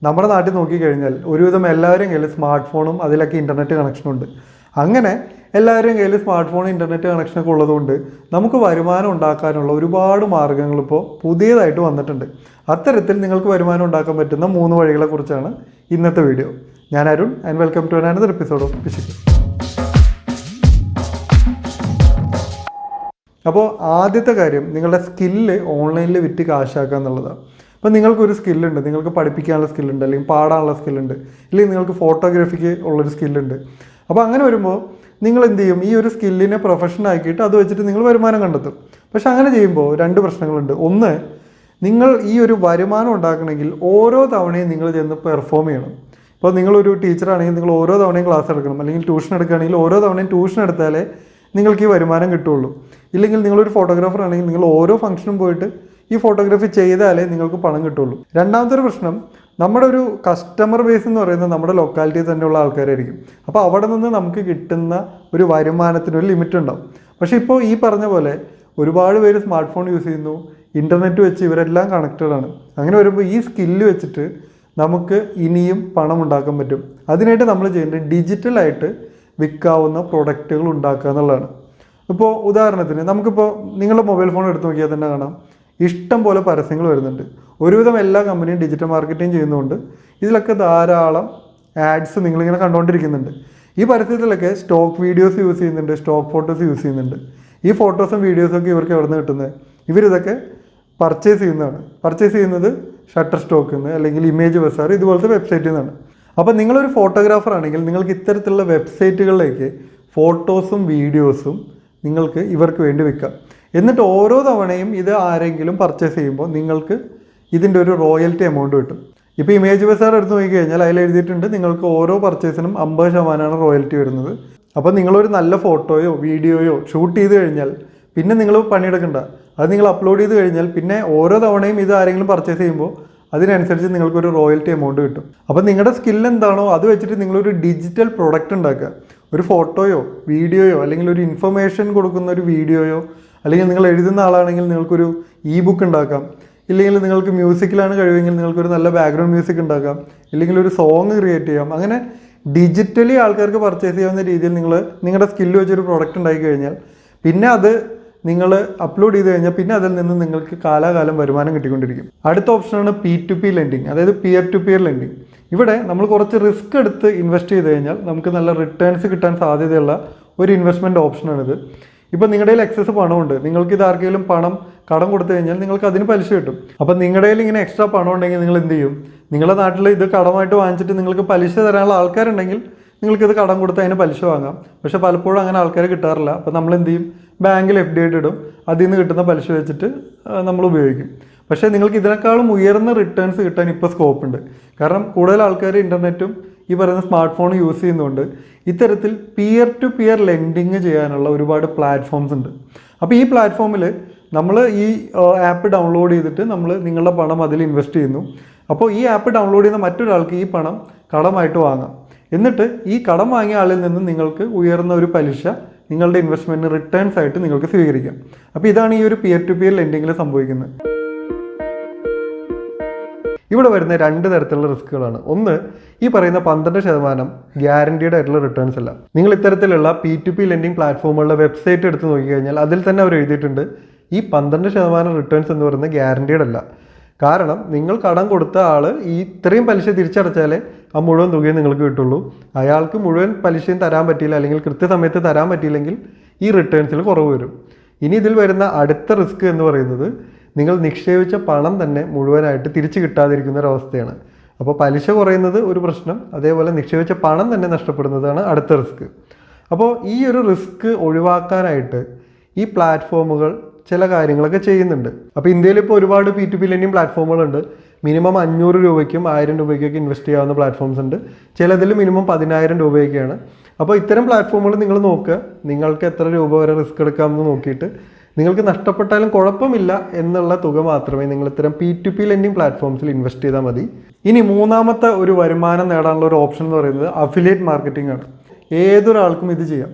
നമ്മുടെ നാട്ടിൽ നോക്കിക്കഴിഞ്ഞാൽ ഒരുവിധം എല്ലാവരും കയ്യിൽ സ്മാർട്ട് ഫോണും അതിലൊക്കെ ഇൻ്റർനെറ്റ് കണക്ഷനുണ്ട്. അങ്ങനെ എല്ലാവരുടെയും കയ്യിൽ സ്മാർട്ട് ഫോൺ ഇൻ്റർനെറ്റ് കണക്ഷനൊക്കെ ഉള്ളതുകൊണ്ട് നമുക്ക് വരുമാനം ഉണ്ടാക്കാനുള്ള ഒരുപാട് മാർഗ്ഗങ്ങൾ ഇപ്പോൾ പുതിയതായിട്ട് വന്നിട്ടുണ്ട്. അത്തരത്തിൽ നിങ്ങൾക്ക് വരുമാനം ഉണ്ടാക്കാൻ പറ്റുന്ന 3 വഴികളെക്കുറിച്ചാണ് ഇന്നത്തെ വീഡിയോ. ഞാൻ Arun and welcome to another episode of Pishukkan. അപ്പോൾ ആദ്യത്തെ കാര്യം നിങ്ങളുടെ സ്കില്ല് ഓൺലൈനിൽ വിറ്റ് കാശാക്കുക എന്നുള്ളതാണ്. അപ്പോൾ നിങ്ങൾക്കൊരു സ്കില്ലുണ്ട്, നിങ്ങൾക്ക് പഠിപ്പിക്കാനുള്ള സ്കില്ലുണ്ട്, അല്ലെങ്കിൽ പാടാനുള്ള സ്കില്ലുണ്ട്, അല്ലെങ്കിൽ നിങ്ങൾക്ക് ഫോട്ടോഗ്രാഫിക്ക് ഉള്ളൊരു സ്കില്ലുണ്ട്. അപ്പോൾ അങ്ങനെ വരുമ്പോൾ നിങ്ങൾ എന്ത് ചെയ്യും? ഈ ഒരു സ്കില്ലിനെ പ്രൊഫഷൻ ആക്കിയിട്ട് അത് വെച്ചിട്ട് നിങ്ങൾ വരുമാനം കണ്ടെത്തും. പക്ഷെ അങ്ങനെ ചെയ്യുമ്പോൾ 2 പ്രശ്നങ്ങളുണ്ട്. ഒന്ന്, നിങ്ങൾ ഈ ഒരു വരുമാനം ഉണ്ടാക്കണമെങ്കിൽ ഓരോ തവണയും നിങ്ങൾ ചെന്ന് പെർഫോം ചെയ്യണം. ഇപ്പോൾ നിങ്ങളൊരു ടീച്ചറാണെങ്കിൽ നിങ്ങൾ ഓരോ തവണയും ക്ലാസ് എടുക്കണം, അല്ലെങ്കിൽ ട്യൂഷൻ എടുക്കുകയാണെങ്കിൽ ഓരോ തവണയും ട്യൂഷൻ എടുത്താലേ നിങ്ങൾക്ക് ഈ വരുമാനം കിട്ടുള്ളൂ. ഇല്ലെങ്കിൽ നിങ്ങളൊരു ഫോട്ടോഗ്രാഫർ ആണെങ്കിൽ നിങ്ങൾ ഓരോ ഫംഗ്ഷനും പോയിട്ട് ഈ ഫോട്ടോഗ്രാഫി ചെയ്താലേ നിങ്ങൾക്ക് പണം കിട്ടുള്ളൂ. രണ്ടാമത്തെ ഒരു പ്രശ്നം, നമ്മുടെ ഒരു കസ്റ്റമർ ബേസ് എന്ന് പറയുന്നത് നമ്മുടെ ലൊക്കാലിറ്റിയിൽ തന്നെയുള്ള ആൾക്കാരായിരിക്കും. അപ്പോൾ അവിടെ നിന്ന് നമുക്ക് കിട്ടുന്ന ഒരു വരുമാനത്തിനൊരു ലിമിറ്റ് ഉണ്ടാവും. പക്ഷേ ഇപ്പോൾ ഈ പറഞ്ഞ പോലെ ഒരുപാട് പേര് സ്മാർട്ട് ഫോൺ യൂസ് ചെയ്യുന്നു, ഇൻ്റർനെറ്റ് വെച്ച് ഇവരെല്ലാം കണക്റ്റഡാണ്. അങ്ങനെ വരുമ്പോൾ ഈ സ്കില്ല് വെച്ചിട്ട് നമുക്ക് ഇനിയും പണം ഉണ്ടാക്കാൻ പറ്റും. അതിനായിട്ട് നമ്മൾ ചെയ്യേണ്ടത് ഡിജിറ്റലായിട്ട് വിൽക്കാവുന്ന പ്രൊഡക്റ്റുകൾ ഉണ്ടാക്കുക എന്നുള്ളതാണ്. ഇപ്പോൾ ഉദാഹരണത്തിന് നമുക്കിപ്പോൾ നിങ്ങളുടെ മൊബൈൽ ഫോൺ എടുത്ത് നോക്കിയാൽ തന്നെ കാണാം, ഇഷ്ടം പോലെ പരസ്യങ്ങൾ വരുന്നുണ്ട്. ഒരുവിധം എല്ലാ കമ്പനിയും ഡിജിറ്റൽ മാർക്കറ്റിംഗ് ചെയ്യുന്നതുകൊണ്ട് ഇതിലൊക്കെ ധാരാളം ആഡ്സ് നിങ്ങളിങ്ങനെ കണ്ടുകൊണ്ടിരിക്കുന്നുണ്ട്. ഈ പരസ്യത്തിലൊക്കെ സ്റ്റോക്ക് വീഡിയോസ് യൂസ് ചെയ്യുന്നുണ്ട്, സ്റ്റോക്ക് ഫോട്ടോസ് യൂസ് ചെയ്യുന്നുണ്ട്. ഈ ഫോട്ടോസും വീഡിയോസും ഒക്കെ ഇവർക്ക് എവിടെ നിന്ന് കിട്ടുന്നത്? ഇവരിതൊക്കെ പർച്ചേസ് ചെയ്യുന്നതാണ്. പർച്ചേസ് ചെയ്യുന്നത് ഷട്ടർ സ്റ്റോക്കിൽ നിന്ന്, അല്ലെങ്കിൽ ഇമേജ് ബസാർ ഇതുപോലത്തെ വെബ്സൈറ്റിൽ നിന്നാണ്. അപ്പോൾ നിങ്ങളൊരു ഫോട്ടോഗ്രാഫർ ആണെങ്കിൽ നിങ്ങൾക്ക് ഇത്തരത്തിലുള്ള വെബ്സൈറ്റുകളിലേക്ക് ഫോട്ടോസും വീഡിയോസും നിങ്ങൾക്ക് ഇവർക്ക് വേണ്ടി വെക്കാം. എന്നിട്ട് ഓരോ തവണയും ഇത് ആരെങ്കിലും പർച്ചേസ് ചെയ്യുമ്പോൾ നിങ്ങൾക്ക് ഇതിൻ്റെ ഒരു റോയൽറ്റി എമൗണ്ട് കിട്ടും. ഇപ്പോൾ ഇമേജ് ബസാർ എടുത്ത് നോക്കിക്കഴിഞ്ഞാൽ അതിൽ എഴുതിയിട്ടുണ്ട് നിങ്ങൾക്ക് ഓരോ പർച്ചേസിനും 50% റോയൽറ്റി വരുന്നത്. അപ്പോൾ നിങ്ങളൊരു നല്ല ഫോട്ടോയോ വീഡിയോയോ ഷൂട്ട് ചെയ്ത് കഴിഞ്ഞാൽ പിന്നെ നിങ്ങൾ പണിയെടുക്കണ്ട. അത് നിങ്ങൾ അപ്ലോഡ് ചെയ്ത് കഴിഞ്ഞാൽ പിന്നെ ഓരോ തവണയും ഇത് ആരെങ്കിലും പർച്ചേസ് ചെയ്യുമ്പോൾ അതിനനുസരിച്ച് നിങ്ങൾക്കൊരു റോയൽറ്റി എമൗണ്ട് കിട്ടും. അപ്പോൾ നിങ്ങളുടെ സ്കിൽ എന്താണോ അത് വെച്ചിട്ട് നിങ്ങളൊരു ഡിജിറ്റൽ പ്രൊഡക്റ്റ് ഉണ്ടാക്കുക. ഒരു ഫോട്ടോയോ വീഡിയോയോ അല്ലെങ്കിൽ ഒരു ഇൻഫർമേഷൻ കൊടുക്കുന്ന ഒരു വീഡിയോയോ, അല്ലെങ്കിൽ നിങ്ങൾ എഴുതുന്ന ആളാണെങ്കിൽ നിങ്ങൾക്കൊരു ഇ ബുക്ക് ഉണ്ടാക്കാം. ഇല്ലെങ്കിൽ നിങ്ങൾക്ക് മ്യൂസിക്കിലാണ് കഴിവെങ്കിൽ നിങ്ങൾക്കൊരു നല്ല ബാക്ക്ഗ്രൗണ്ട് മ്യൂസിക് ഉണ്ടാക്കാം, ഇല്ലെങ്കിൽ ഒരു സോങ് ക്രിയേറ്റ് ചെയ്യാം. അങ്ങനെ ഡിജിറ്റലി ആൾക്കാർക്ക് പർച്ചേസ് ചെയ്യാവുന്ന രീതിയിൽ നിങ്ങളുടെ സ്കില്ല് വെച്ചൊരു പ്രൊഡക്റ്റ് ഉണ്ടാക്കി കഴിഞ്ഞാൽ പിന്നെ അത് നിങ്ങൾ അപ്ലോഡ് ചെയ്ത് കഴിഞ്ഞാൽ പിന്നെ അതിൽ നിന്ന് നിങ്ങൾക്ക് കാലാകാലം വരുമാനം കിട്ടിക്കൊണ്ടിരിക്കും. അടുത്ത ഓപ്ഷനാണ് P2P ലെൻഡിങ്, അതായത് പിയർ ടു പിയർ ലെൻഡിങ്. ഇവിടെ നമ്മൾ കുറച്ച് റിസ്ക് എടുത്ത് ഇൻവെസ്റ്റ് ചെയ്ത് കഴിഞ്ഞാൽ നമുക്ക് നല്ല റിട്ടേൺസ് കിട്ടാൻ സാധ്യതയുള്ള ഒരു ഇൻവെസ്റ്റ്മെൻറ്റ് ഓപ്ഷനാണിത്. ഇപ്പോൾ നിങ്ങളുടെ കയ്യിൽ എക്സസ് പണമുണ്ട്, നിങ്ങൾക്ക് ഇത് ആർക്കെങ്കിലും കടം കൊടുത്തു കഴിഞ്ഞാൽ നിങ്ങൾക്ക് അതിന് പലിശ കിട്ടും. അപ്പം നിങ്ങളുടെ കയ്യിൽ ഇങ്ങനെ എക്സ്ട്രാ പണം ഉണ്ടെങ്കിൽ നിങ്ങൾ എന്ത് ചെയ്യും? നിങ്ങളുടെ നാട്ടിൽ ഇത് കടമായിട്ട് വാങ്ങിച്ചിട്ട് നിങ്ങൾക്ക് പലിശ തരാനുള്ള ആൾക്കാരുണ്ടെങ്കിൽ നിങ്ങൾക്കിത് കടം കൊടുത്ത് അതിന് പലിശ വാങ്ങാം. പക്ഷേ പലപ്പോഴും അങ്ങനെ ആൾക്കാർ കിട്ടാറില്ല. അപ്പോൾ നമ്മൾ എന്ത് ചെയ്യും? ബാങ്കിൽ FD ആയിട്ട് ഇടും, അതിൽ നിന്ന് കിട്ടുന്ന പലിശ വെച്ചിട്ട് നമ്മൾ ഉപയോഗിക്കും. പക്ഷേ നിങ്ങൾക്ക് ഇതിനേക്കാളും ഉയർന്ന റിട്ടേൺസ് കിട്ടാൻ ഇപ്പോൾ സ്കോപ്പ് ഉണ്ട്. കാരണം കൂടുതൽ ആൾക്കാർ ഇൻ്റർനെറ്റും ഈ പറയുന്ന സ്മാർട്ട് ഫോൺ യൂസ് ചെയ്യുന്നതുകൊണ്ട് ഇത്തരത്തിൽ പിയർ ടു പിയർ ലെൻഡിങ് ചെയ്യാനുള്ള ഒരുപാട് പ്ലാറ്റ്ഫോംസ് ഉണ്ട്. അപ്പോൾ ഈ പ്ലാറ്റ്ഫോമിൽ നമ്മൾ ഈ ആപ്പ് ഡൗൺലോഡ് ചെയ്തിട്ട് നിങ്ങളുടെ പണം അതിൽ ഇൻവെസ്റ്റ് ചെയ്യുന്നു. അപ്പോൾ ഈ ആപ്പ് ഡൗൺലോഡ് ചെയ്യുന്ന മറ്റൊരാൾക്ക് ഈ പണം കടമായിട്ട് വാങ്ങാം. എന്നിട്ട് ഈ കടം വാങ്ങിയ ആളിൽ നിന്ന് നിങ്ങൾക്ക് ഉയർന്ന ഒരു പലിശ നിങ്ങളുടെ ഇൻവെസ്റ്റ്മെൻറ്റിന് റിട്ടേൺസ് ആയിട്ട് നിങ്ങൾക്ക് സ്വീകരിക്കാം. അപ്പോൾ ഇതാണ് ഈ ഒരു പിയർ ടു പിയർ ലെൻഡിങ്ങിൽ സംഭവിക്കുന്നത്. ഇവിടെ വരുന്ന 2 തരത്തിലുള്ള റിസ്കുകളാണ്. ഒന്ന്, ഈ പറയുന്ന 12% ഗ്യാരണ്ടീഡ് ആയിട്ടുള്ള റിട്ടേൺസ് അല്ല. നിങ്ങൾ ഇത്തരത്തിലുള്ള P2P ലെൻഡിങ് പ്ലാറ്റ്ഫോമുകളുടെ വെബ്സൈറ്റ് എടുത്ത് നോക്കിക്കഴിഞ്ഞാൽ അതിൽ തന്നെ അവർ എഴുതിയിട്ടുണ്ട് ഈ 12% റിട്ടേൺസ് എന്ന് പറയുന്നത് ഗ്യാരണ്ടീഡ് അല്ല. കാരണം നിങ്ങൾ കടം കൊടുത്ത ആൾ ഈ ഇത്രയും പലിശ തിരിച്ചടച്ചാലേ ആ മുഴുവൻ തുകയും നിങ്ങൾക്ക് കിട്ടുള്ളൂ. അയാൾക്ക് മുഴുവൻ പലിശയും തരാൻ പറ്റിയില്ല, അല്ലെങ്കിൽ കൃത്യസമയത്ത് തരാൻ പറ്റിയില്ലെങ്കിൽ ഈ റിട്ടേൺസിൽ കുറവ് വരും. ഇനി ഇതിൽ വരുന്ന അടുത്ത റിസ്ക് എന്ന് പറയുന്നത് നിങ്ങൾ നിക്ഷേപിച്ച പണം തന്നെ മുഴുവനായിട്ട് തിരിച്ചു കിട്ടാതിരിക്കുന്ന ഒരവസ്ഥയാണ്. അപ്പോൾ പലിശ കുറയുന്നത് ഒരു പ്രശ്നം, അതേപോലെ നിക്ഷേപിച്ച പണം തന്നെ നഷ്ടപ്പെടുന്നതാണ് അടുത്ത റിസ്ക്. അപ്പോൾ ഈ ഒരു റിസ്ക് ഒഴിവാക്കാനായിട്ട് ഈ പ്ലാറ്റ്ഫോമുകൾ ചില കാര്യങ്ങളൊക്കെ ചെയ്യുന്നുണ്ട്. അപ്പോൾ ഇന്ത്യയിൽ ഇപ്പോൾ ഒരുപാട് P2P ലെൻഡിങ് പ്ലാറ്റ്ഫോമുകളുണ്ട്. മിനിമം 500 രൂപയ്ക്കും 1000 രൂപയ്ക്കൊക്കെ ഇൻവെസ്റ്റ് ചെയ്യാവുന്ന പ്ലാറ്റ്ഫോംസ് ഉണ്ട്. ചിലതിൽ മിനിമം 10,000 രൂപയൊക്കെയാണ്. അപ്പോൾ ഇത്തരം പ്ലാറ്റ്ഫോമുകൾ നിങ്ങൾ നോക്കുക, നിങ്ങൾക്ക് എത്ര രൂപ വരെ റിസ്ക് എടുക്കാമെന്ന് നോക്കിയിട്ട് നിങ്ങൾക്ക് നഷ്ടപ്പെട്ടാലും കുഴപ്പമില്ല എന്നുള്ള തുക മാത്രമേ നിങ്ങൾ ഇത്തരം P2P ലെൻഡിങ് പ്ലാറ്റ്ഫോംസിൽ ഇൻവെസ്റ്റ് ചെയ്താൽ മതി. ഇനി മൂന്നാമത്തെ ഒരു വരുമാനം നേടാനുള്ള ഒരു ഓപ്ഷൻ എന്ന് പറയുന്നത് അഫിലിയേറ്റ് മാർക്കറ്റിംഗ് ആണ്. ഏതൊരാൾക്കും ഇത് ചെയ്യാം.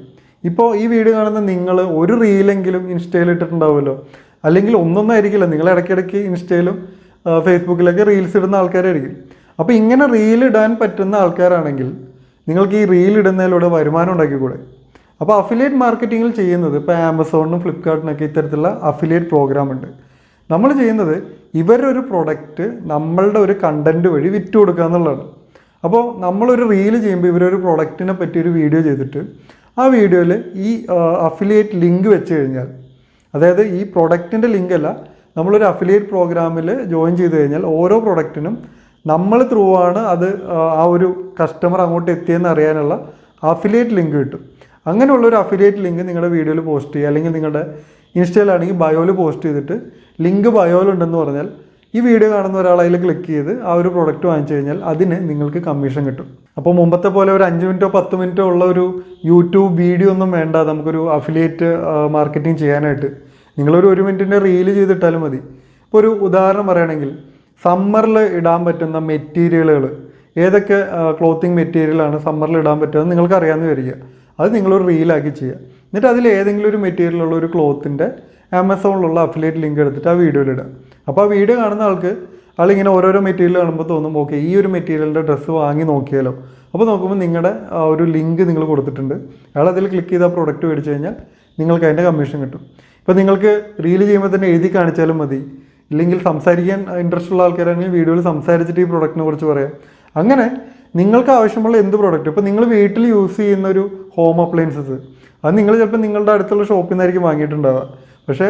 ഇപ്പോൾ ഈ വീഡിയോ കാണുന്ന നിങ്ങൾ ഒരു റീലെങ്കിലും ഇൻസ്റ്റയിൽ ഇട്ടിട്ടുണ്ടാവുമല്ലോ, അല്ലെങ്കിൽ ഒന്നൊന്നായിരിക്കില്ല, നിങ്ങൾ ഇടയ്ക്കിടയ്ക്ക് ഇൻസ്റ്റയിലും ഫേസ്ബുക്കിലൊക്കെ റീൽസ് ഇടുന്ന ആൾക്കാരായിരിക്കും. അപ്പോൾ ഇങ്ങനെ റീൽ ഇടാൻ പറ്റുന്ന ആൾക്കാരാണെങ്കിൽ നിങ്ങൾക്ക് ഈ റീൽ ഇടുന്നതിലൂടെ വരുമാനം ഉണ്ടാക്കിക്കൂടെ? അപ്പോൾ അഫിലിയേറ്റ് മാർക്കറ്റിങ്ങിൽ ചെയ്യുന്നത് ഇപ്പോൾ ആമസോണിനും ഫ്ലിപ്കാർട്ടിനൊക്കെ ഇത്തരത്തിലുള്ള അഫിലിയേറ്റ് പ്രോഗ്രാം ഉണ്ട്. നമ്മൾ ചെയ്യുന്നത് ഇവരൊരു പ്രൊഡക്റ്റ് നമ്മളുടെ ഒരു കണ്ടൻറ്റ് വഴി വിറ്റ് കൊടുക്കുക എന്നുള്ളതാണ്. അപ്പോൾ നമ്മളൊരു റീൽ ചെയ്യുമ്പോൾ ഇവരൊരു പ്രൊഡക്റ്റിനെ പറ്റി ഒരു വീഡിയോ ചെയ്തിട്ട് ആ വീഡിയോയിൽ ഈ അഫിലിയേറ്റ് ലിങ്ക് വെച്ച് കഴിഞ്ഞാൽ, അതായത് ഈ പ്രൊഡക്റ്റിൻ്റെ ലിങ്ക് അല്ല, നമ്മളൊരു അഫിലിയേറ്റ് പ്രോഗ്രാമിൽ ജോയിൻ ചെയ്ത് കഴിഞ്ഞാൽ ഓരോ പ്രൊഡക്റ്റിനും നമ്മൾ ത്രൂ ആണ് അത് ആ ഒരു കസ്റ്റമർ അങ്ങോട്ട് എത്തിയെന്ന് അറിയാനുള്ള അഫിലിയേറ്റ് ലിങ്ക് കിട്ടും. അങ്ങനെയുള്ളൊരു അഫിലിയേറ്റ് ലിങ്ക് നിങ്ങളുടെ വീഡിയോയിൽ പോസ്റ്റ് ചെയ്യുക, അല്ലെങ്കിൽ നിങ്ങളുടെ ഇൻസ്റ്റയിലാണെങ്കിൽ ബയോയിൽ പോസ്റ്റ് ചെയ്തിട്ട് ലിങ്ക് ബയോയിലുണ്ടെന്ന് പറഞ്ഞാൽ ഈ വീഡിയോ കാണുന്ന ഒരാൾ അതിൽ ക്ലിക്ക് ചെയ്ത് ആ ഒരു പ്രൊഡക്റ്റ് വാങ്ങിച്ചു കഴിഞ്ഞാൽ അതിന് നിങ്ങൾക്ക് കമ്മീഷൻ കിട്ടും. അപ്പോൾ മുമ്പത്തെ പോലെ ഒരു 5 മിനിറ്റോ 10 മിനിറ്റോ ഉള്ള ഒരു യൂട്യൂബ് വീഡിയോ ഒന്നും വേണ്ട നമുക്കൊരു അഫിലിയേറ്റ് മാർക്കറ്റിംഗ് ചെയ്യാനായിട്ട്. നിങ്ങളൊരു 1 മിനിറ്റിൻ്റെ റീല് ചെയ്തിട്ടാലും മതി. ഇപ്പോൾ ഒരു ഉദാഹരണം പറയുകയാണെങ്കിൽ, സമ്മറിൽ ഇടാൻ പറ്റുന്ന മെറ്റീരിയലുകൾ ഏതൊക്കെ ക്ലോത്തിങ് മെറ്റീരിയലാണ് സമ്മറിൽ ഇടാൻ പറ്റുമെന്ന് നിങ്ങൾക്ക് അറിയാമെന്ന് വരിക. അത് നിങ്ങളൊരു റീലാക്കി ചെയ്യുക. എന്നിട്ട് അതിൽ ഏതെങ്കിലും ഒരു മെറ്റീരിയലുള്ള ഒരു ക്ലോത്തിൻ്റെ ആമസോണിലുള്ള അഫിലിയേറ്റ് ലിങ്ക് എടുത്തിട്ട് ആ വീഡിയോയിലിടുക. അപ്പോൾ ആ വീഡിയോ കാണുന്ന ആളിങ്ങനെ ഓരോരോ മെറ്റീരിയൽ കാണുമ്പോൾ തോന്നും, ഓക്കെ ഈ ഒരു മെറ്റീരിയലിൻ്റെ ഡ്രസ്സ് വാങ്ങി നോക്കിയാലോ. അപ്പോൾ നോക്കുമ്പോൾ നിങ്ങളുടെ ഒരു ലിങ്ക് നിങ്ങൾ കൊടുത്തിട്ടുണ്ട്, അയാൾ അതിൽ ക്ലിക്ക് ചെയ്ത് ആ പ്രൊഡക്റ്റ് മേടിച്ച് കഴിഞ്ഞാൽ നിങ്ങൾക്ക് അതിൻ്റെ കമ്മീഷൻ കിട്ടും. ഇപ്പോൾ നിങ്ങൾക്ക് റീൽ ചെയ്യുമ്പോൾ തന്നെ എഴുതി കാണിച്ചാലും മതി, ഇല്ലെങ്കിൽ സംസാരിക്കാൻ ഇൻട്രസ്റ്റ് ഉള്ള ആൾക്കാരാണെങ്കിൽ വീഡിയോയിൽ സംസാരിച്ചിട്ട് ഈ പ്രൊഡക്റ്റിനെ കുറിച്ച് പറയാം. അങ്ങനെ നിങ്ങൾക്ക് ആവശ്യമുള്ള എന്ത് പ്രൊഡക്റ്റ്, ഇപ്പോൾ നിങ്ങൾ വീട്ടിൽ യൂസ് ചെയ്യുന്ന ഒരു ഹോം അപ്ലയൻസസ്, അത് നിങ്ങൾ ചിലപ്പോൾ നിങ്ങളുടെ അടുത്തുള്ള ഷോപ്പിൽ നിന്നായിരിക്കും വാങ്ങിയിട്ടുണ്ടാവുക. പക്ഷേ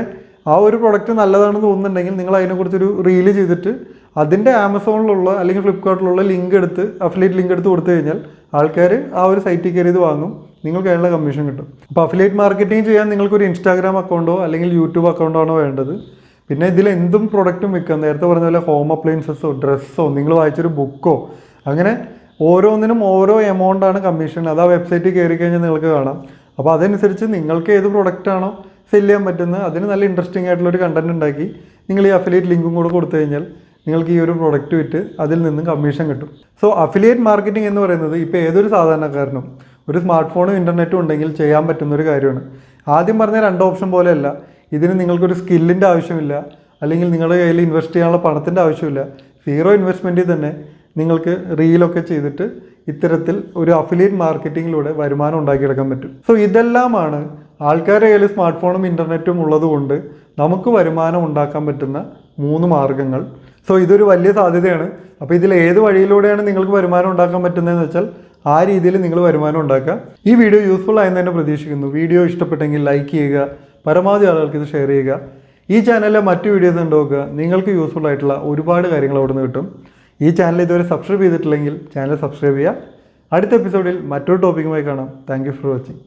ആ ഒരു പ്രൊഡക്റ്റ് നല്ലതാണെന്ന് തോന്നുന്നുണ്ടെങ്കിൽ നിങ്ങൾ അതിനെക്കുറിച്ചൊരു റീല് ചെയ്തിട്ട് അതിൻ്റെ ആമസോണിലുള്ള അല്ലെങ്കിൽ ഫ്ലിപ്കാർട്ടിലുള്ള ലിങ്ക് എടുത്ത് അഫിലിയേറ്റ് ലിങ്ക് എടുത്ത് കൊടുത്തു കഴിഞ്ഞാൽ ആൾക്കാർ ആ ഒരു സൈറ്റിൽ കയറി ഇത് വാങ്ങും, നിങ്ങൾക്ക് അതിനുള്ള കമ്മീഷൻ കിട്ടും. അപ്പോൾ അഫിലിയേറ്റ് മാർക്കറ്റിംഗ് ചെയ്യാൻ നിങ്ങൾക്കൊരു ഇൻസ്റ്റാഗ്രാം അക്കൗണ്ടോ അല്ലെങ്കിൽ യൂട്യൂബ് അക്കൗണ്ടോ ആണോ വേണ്ടത്. പിന്നെ ഇതിൽ എന്തും പ്രൊഡക്റ്റും വിൽക്കാം. നേരത്തെ പറഞ്ഞ പോലെ ഹോം അപ്ലയൻസസോ ഡ്രസ്സോ നിങ്ങൾ വായിച്ചൊരു ബുക്കോ, അങ്ങനെ ഓരോന്നിനും ഓരോ എമൗണ്ടാണ് കമ്മീഷൻ. അത് ആ വെബ്സൈറ്റിൽ കയറി കഴിഞ്ഞാൽ നിങ്ങൾക്ക് കാണാം. അപ്പോൾ അതനുസരിച്ച് നിങ്ങൾക്ക് ഏത് പ്രൊഡക്റ്റാണോ സെല് ചെയ്യാൻ പറ്റുന്നത് അതിന് നല്ല ഇൻട്രസ്റ്റിംഗ് ആയിട്ടുള്ളൊരു കണ്ടൻറ് ഉണ്ടാക്കി നിങ്ങൾ ഈ അഫിലിയേറ്റ് ലിങ്കും കൂടെ കൊടുത്തു കഴിഞ്ഞാൽ നിങ്ങൾക്ക് ഈ ഒരു പ്രൊഡക്റ്റ് വിറ്റ് അതിൽ നിന്നും കമ്മീഷൻ കിട്ടും. സോ അഫിലിയേറ്റ് മാർക്കറ്റിംഗ് എന്ന് പറയുന്നത് ഇപ്പോൾ ഏതൊരു സാധാരണക്കാരനും ഒരു സ്മാർട്ട് ഫോണും ഇൻ്റർനെറ്റും ഉണ്ടെങ്കിൽ ചെയ്യാൻ പറ്റുന്നൊരു കാര്യമാണ്. ആദ്യം പറഞ്ഞ 2 ഓപ്ഷൻ പോലെയല്ല. ഇതിന് നിങ്ങൾക്കൊരു സ്കില്ലിൻ്റെ ആവശ്യമില്ല, അല്ലെങ്കിൽ നിങ്ങളുടെ കയ്യിൽ ഇൻവെസ്റ്റ് ചെയ്യാനുള്ള പണത്തിൻ്റെ ആവശ്യമില്ല. 0 ഇൻവെസ്റ്റ്മെൻറ്റിൽ തന്നെ നിങ്ങൾക്ക് റീലൊക്കെ ചെയ്തിട്ട് ഇത്തരത്തിൽ ഒരു അഫിലിയേറ്റ് മാർക്കറ്റിങ്ങിലൂടെ വരുമാനം ഉണ്ടാക്കിയെടുക്കാൻ പറ്റും. സോ ഇതെല്ലാമാണ് ആൾക്കാരുടെ കയ്യിൽ സ്മാർട്ട് ഫോണും ഇൻ്റർനെറ്റും ഉള്ളതുകൊണ്ട് നമുക്ക് വരുമാനം ഉണ്ടാക്കാൻ പറ്റുന്ന 3 മാർഗ്ഗങ്ങൾ. സോ ഇതൊരു വലിയ സാധ്യതയാണ്. അപ്പോൾ ഇതിൽ ഏത് വഴിയിലൂടെയാണ് നിങ്ങൾക്ക് വരുമാനം ഉണ്ടാക്കാൻ പറ്റുന്നതെന്ന് വെച്ചാൽ ആ രീതിയിൽ നിങ്ങൾ വരുമാനം ഉണ്ടാക്കുക. ഈ വീഡിയോ യൂസ്ഫുൾ ആയെന്ന് തന്നെ പ്രതീക്ഷിക്കുന്നു. വീഡിയോ ഇഷ്ടപ്പെട്ടെങ്കിൽ ലൈക്ക് ചെയ്യുക, പരമാവധി ആളുകൾക്ക് ഇത് ഷെയർ ചെയ്യുക. ഈ ചാനലിലെ മറ്റു വീഡിയോസ് ഉണ്ടോക്കുക, നിങ്ങൾക്ക് യൂസ്ഫുൾ ആയിട്ടുള്ള ഒരുപാട് കാര്യങ്ങൾ അവിടെ നിന്ന് കിട്ടും. ഈ ചാനൽ ഇതുവരെ സബ്സ്ക്രൈബ് ചെയ്തിട്ടില്ലെങ്കിൽ ചാനൽ സബ്സ്ക്രൈബ് ചെയ്യുക. അടുത്ത എപ്പിസോഡിൽ മറ്റൊരു ടോപ്പിക്കുമായി കാണാം. Thank you for watching.